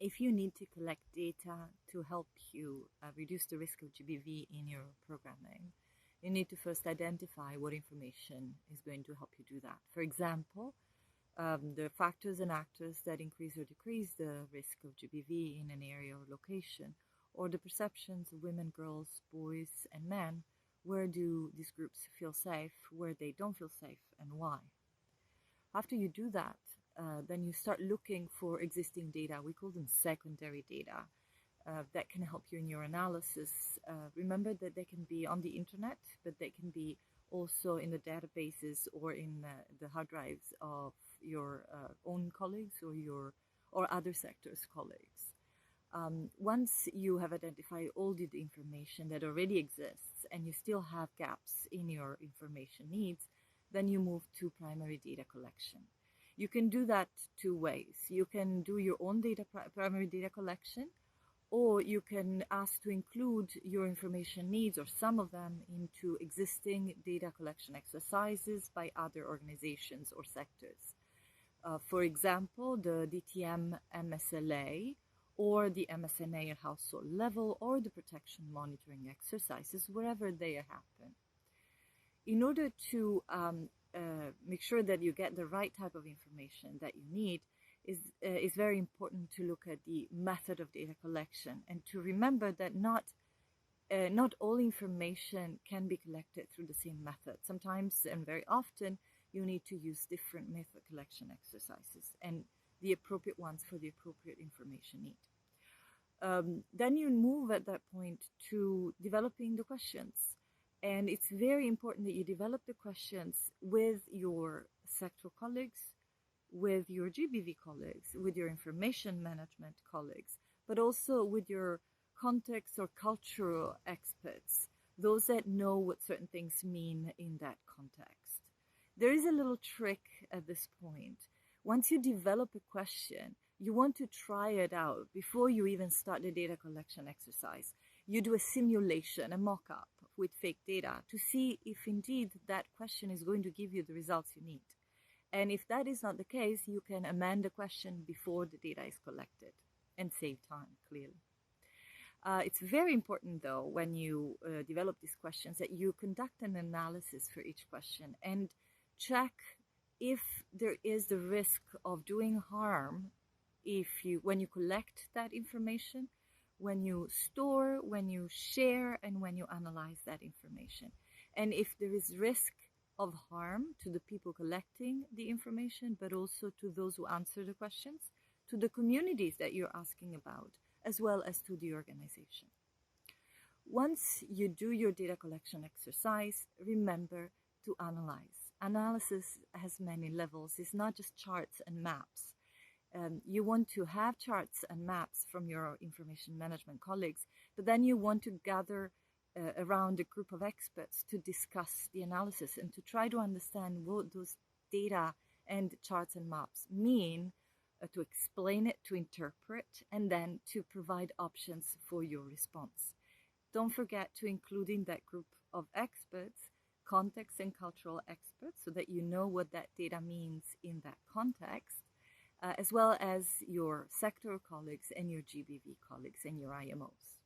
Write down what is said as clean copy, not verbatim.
if you need to collect data to help you reduce the risk of GBV in your programming, you need to first identify what information is going to help you do that. For example, the factors and actors that increase or decrease the risk of GBV in an area or location, or the perceptions of women, girls, boys, and men. Where do these groups feel safe, where they don't feel safe, and why? After you do that, then you start looking for existing data. We call them secondary data that can help you in your analysis. Remember that they can be on the internet, but they can be also in the databases or in the hard drives of your own colleagues or other sectors' colleagues. Once you have identified all the information that already exists and you still have gaps in your information needs, then you move to primary data collection. You can do that two ways. You can do your own primary data collection, or you can ask to include your information needs or some of them into existing data collection exercises by other organizations or sectors. For example, the DTM MSLA or the MSNA at household level or the protection monitoring exercises, wherever they happen. In order to make sure that you get the right type of information that you need, is very important to look at the method of data collection and to remember that not all information can be collected through the same method. Sometimes and very often you need to use different method collection exercises and the appropriate ones for the appropriate information need. Then you move at that point to developing the questions. And it's very important that you develop the questions with your sectoral colleagues, with your GBV colleagues, with your information management colleagues, but also with your context or cultural experts, those that know what certain things mean in that context. There is a little trick at this point. Once you develop a question, you want to try it out before you even start the data collection exercise. You do a simulation, a mock-up with fake data to see if indeed that question is going to give you the results you need. And if that is not the case, you can amend the question before the data is collected and save time, clearly. It's very important, though, when you develop these questions that you conduct an analysis for each question and check if there is the risk of doing harm when you collect that information, when you store, when you share, and when you analyze that information. And if there is risk of harm to the people collecting the information, but also to those who answer the questions, to the communities that you're asking about, as well as to the organization. Once you do your data collection exercise, remember to analyze. Analysis has many levels. It's not just charts and maps. You want to have charts and maps from your information management colleagues, but then you want to gather around a group of experts to discuss the analysis and to try to understand what those data and charts and maps mean, to explain it, to interpret, and then to provide options for your response. Don't forget to include in that group of experts context and cultural experts so that you know what that data means in that context, as well as your sector colleagues and your GBV colleagues and your IMOs.